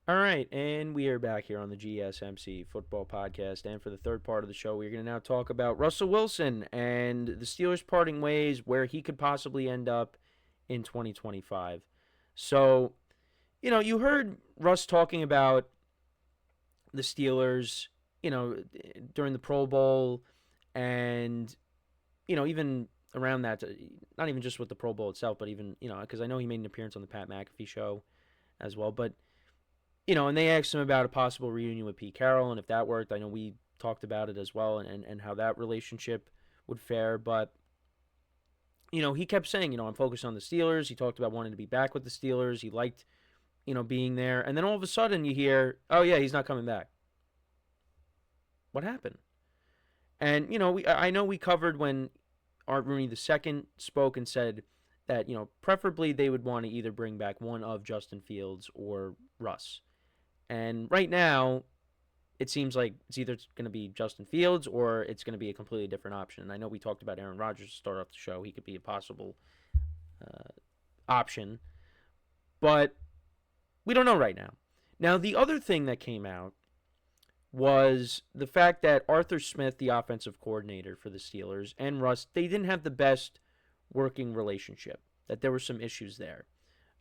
All right, and we are back here on the GSMC football podcast. And for the third part of the show, we're going to now talk about Russell Wilson and the Steelers parting ways, where he could possibly end up in 2025. So, you heard Russ talking about the Steelers, during the Pro Bowl and, even around that, not even just with the Pro Bowl itself, but even, because I know he made an appearance on the Pat McAfee show as well. But and they asked him about a possible reunion with Pete Carroll and if that worked. I know we talked about it as well and how that relationship would fare. But, he kept saying, I'm focused on the Steelers. He talked about wanting to be back with the Steelers. He liked, being there. And then all of a sudden you hear, oh, yeah, he's not coming back. What happened? And, I know we covered when Art Rooney II spoke and said that, preferably they would want to either bring back one of Justin Fields or Russ. And right now, it seems like it's either going to be Justin Fields or it's going to be a completely different option. And I know we talked about Aaron Rodgers to start off the show. He could be a possible option. But we don't know right now. Now, the other thing that came out was the fact that Arthur Smith, the offensive coordinator for the Steelers, and Russ, they didn't have the best working relationship, that there were some issues there.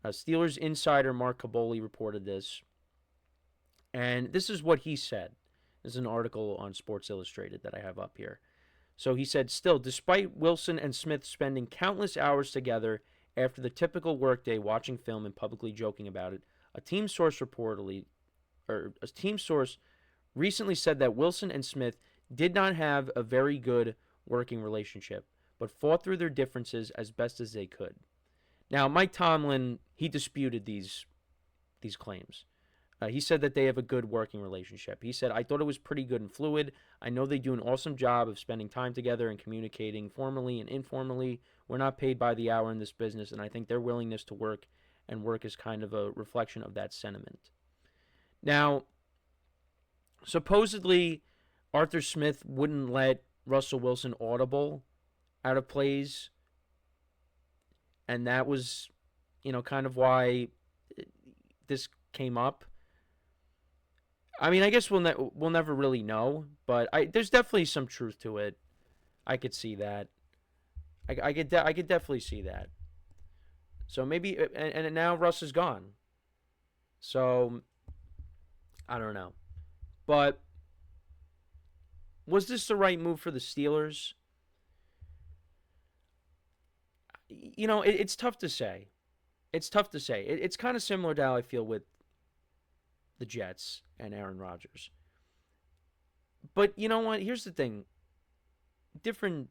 Steelers insider Mark Caboli reported this. And this is what he said. This is an article on Sports Illustrated that I have up here. So he said, still, despite Wilson and Smith spending countless hours together after the typical workday watching film and publicly joking about it, a team source recently said that Wilson and Smith did not have a very good working relationship, but fought through their differences as best as they could. Now, Mike Tomlin, he disputed these claims. He said that they have a good working relationship. He said, I thought it was pretty good and fluid. I know they do an awesome job of spending time together and communicating formally and informally. We're not paid by the hour in this business, and I think their willingness to work is kind of a reflection of that sentiment. Now, supposedly, Arthur Smith wouldn't let Russell Wilson audible out of plays, and that was, kind of why this came up. I mean, I guess we'll never really know, but there's definitely some truth to it. I could see that. I could definitely see that. So maybe, and now Russ is gone. So I don't know, but was this the right move for the Steelers? It's tough to say. It's tough to say. It's kind of similar to how I feel with the Jets and Aaron Rodgers. But you know what? Here's the thing. Different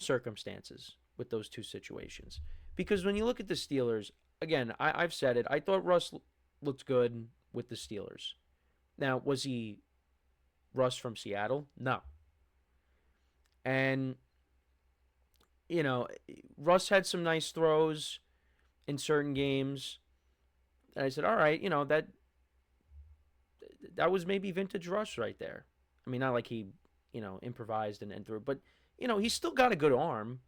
circumstances with those two situations. Because when you look at the Steelers, again, I've said it. I thought Russ looked good with the Steelers. Now, was he Russ from Seattle? No. And, Russ had some nice throws in certain games. And I said, all right, that was maybe vintage Russ right there. I mean, not like he, improvised and threw, but, he's still got a good arm.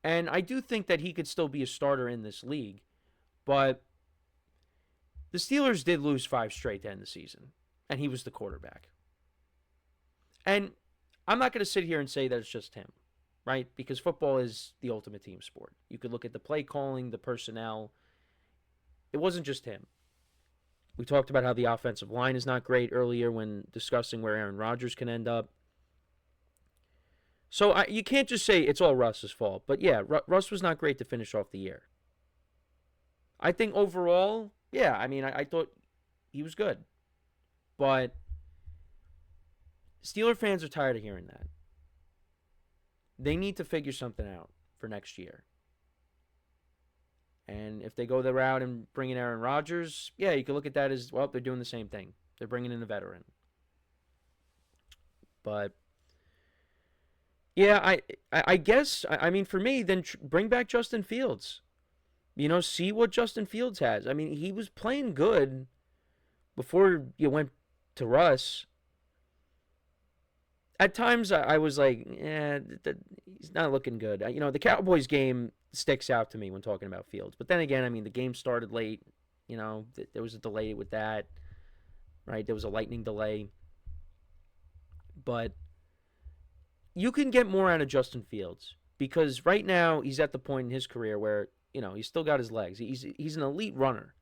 And I do think that he could still be a starter in this league. But the Steelers did lose 5 straight to end the season, and he was the quarterback. And I'm not going to sit here and say that it's just him, right? Because football is the ultimate team sport. You could look at the play calling, the personnel. It wasn't just him. We talked about how the offensive line is not great earlier when discussing where Aaron Rodgers can end up. So you can't just say it's all Russ's fault. But yeah, Russ was not great to finish off the year. I think overall, yeah, I mean, I thought he was good. But Steeler fans are tired of hearing that. They need to figure something out for next year. And if they go the route and bring in Aaron Rodgers, yeah, you can look at that as, well, they're doing the same thing. They're bringing in a veteran. But, yeah, I guess, I mean, for me, then bring back Justin Fields. See what Justin Fields has. I mean, he was playing good before you went to Russ. At times, I was like, he's not looking good. The Cowboys game sticks out to me when talking about Fields. But then again, I mean, the game started late. There was a delay with that. right? There was a lightning delay. But you can get more out of Justin Fields because right now he's at the point in his career where, he's still got his legs. He's an elite runner.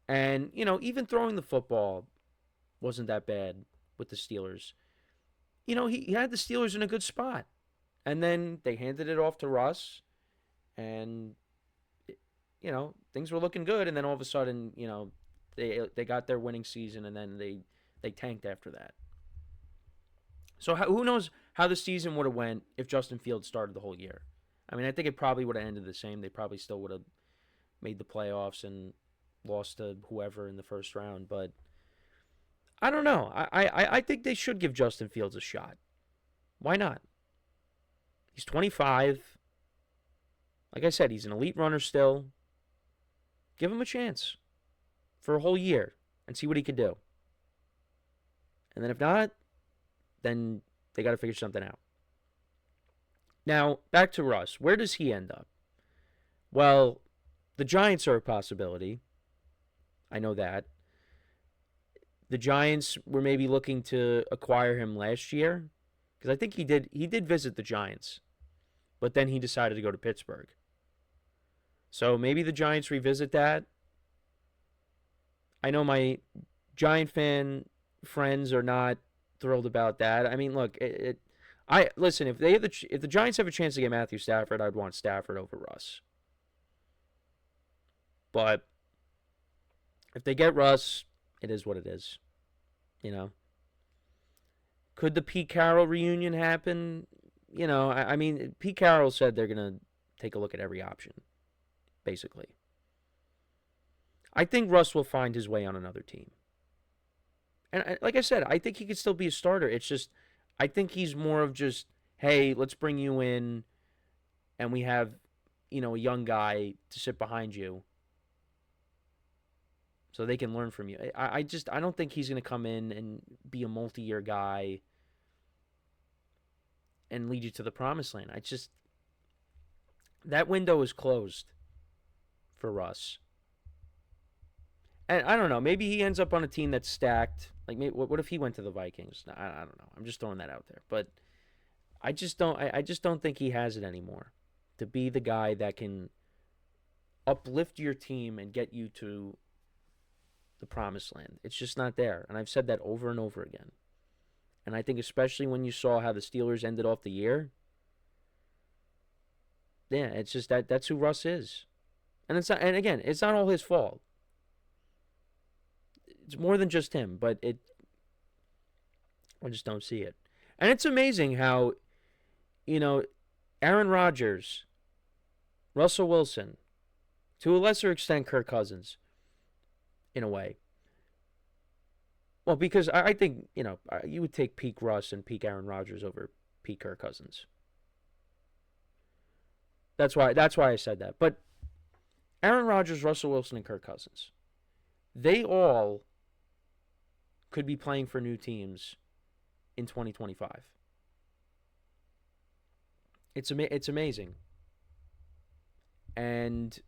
And, even throwing the football wasn't that bad with the Steelers. He had the Steelers in a good spot. And then they handed it off to Russ, and things were looking good. And then all of a sudden, they got their winning season, and then they tanked after that. So who knows how the season would have went if Justin Fields started the whole year? I mean, I think it probably would have ended the same. They probably still would have made the playoffs and lost to whoever in the first round. But I don't know. I think they should give Justin Fields a shot. Why not? He's 25. Like I said, he's an elite runner still. Give him a chance for a whole year and see what he could do. And then if not, then they got to figure something out. Now, back to Russ. Where does he end up? Well, the Giants are a possibility. I know that. The Giants were maybe looking to acquire him last year, because I think he did visit the Giants, but then he decided to go to Pittsburgh. So maybe the Giants revisit that. I know my Giant fan friends are not thrilled about that. I mean, look, listen. If the Giants have a chance to get Matthew Stafford, I'd want Stafford over Russ. But if they get Russ, it is what it is. Could the Pete Carroll reunion happen? I mean, Pete Carroll said they're gonna take a look at every option, basically. I think Russ will find his way on another team. And like I said, I think he could still be a starter. It's just, I think he's more of just, hey, let's bring you in, and we have, a young guy to sit behind you, so they can learn from you. I don't think he's going to come in and be a multi-year guy and lead you to the promised land. That window is closed for Russ. And I don't know. Maybe he ends up on a team that's stacked. Like, what if he went to the Vikings? I don't know. I'm just throwing that out there. But I just don't think he has it anymore to be the guy that can uplift your team and get you to the promised land. It's just not there. And I've said that over and over again. And I think especially when you saw how the Steelers ended off the year, yeah, it's just that's who Russ is. And again, it's not all his fault. It's more than just him, but I just don't see it. And it's amazing how, Aaron Rodgers, Russell Wilson, to a lesser extent Kirk Cousins, in a way. Well, because I think, you would take peak Russ and peak Aaron Rodgers over peak Kirk Cousins. That's why I said that. But Aaron Rodgers, Russell Wilson, and Kirk Cousins, they all could be playing for new teams in 2025. It's amazing. And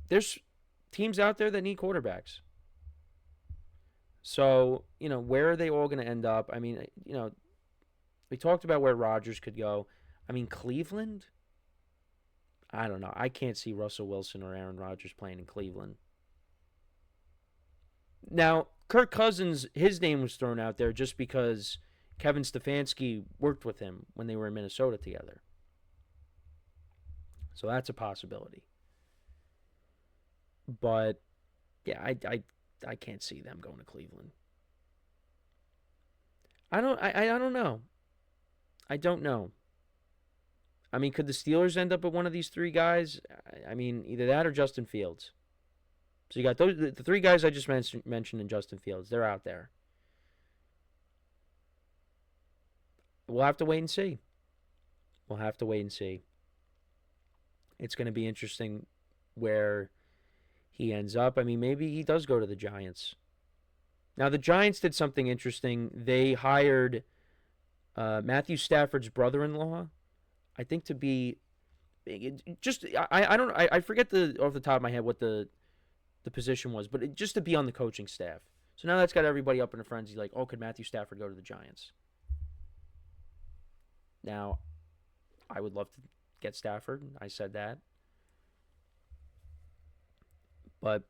there's teams out there that need quarterbacks. So, where are they all going to end up? I mean, we talked about where Rodgers could go. I mean, Cleveland? I don't know. I can't see Russell Wilson or Aaron Rodgers playing in Cleveland. Now, Kirk Cousins, his name was thrown out there just because Kevin Stefanski worked with him when they were in Minnesota together. So that's a possibility. But, yeah, I can't see them going to Cleveland. I don't know. I don't know. I mean, could the Steelers end up with one of these three guys? I mean, either that or Justin Fields. So you got the three guys I just mentioned in Justin Fields. They're out there. We'll have to wait and see. It's going to be interesting where he ends up. I mean, maybe he does go to the Giants. Now, the Giants did something interesting. They hired Matthew Stafford's brother-in-law, I think, to be just I forget off the top of my head what the position was, but just to be on the coaching staff. So now that's got everybody up in a frenzy like, oh, could Matthew Stafford go to the Giants? Now, I would love to get Stafford. I said that. But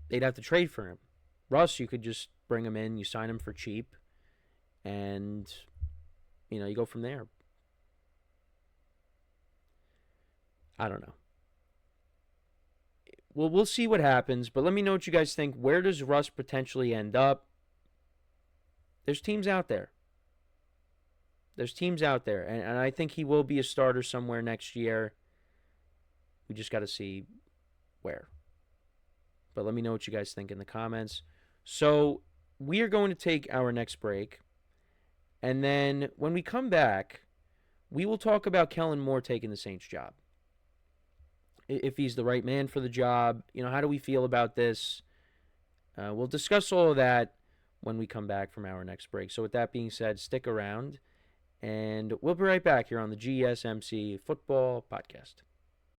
they'd have to trade for him. Russ, you could just bring him in, you sign him for cheap, and, you go from there. I don't know. Well, we'll see what happens, but let me know what you guys think. Where does Russ potentially end up? There's teams out there. And I think he will be a starter somewhere next year. We just got to see where. But let me know what you guys think in the comments. So we are going to take our next break. And then when we come back, we will talk about Kellen Moore taking the Saints job. If he's the right man for the job, how do we feel about this? We'll discuss all of that when we come back from our next break. So with that being said, stick around. And we'll be right back here on the GSMC Football Podcast.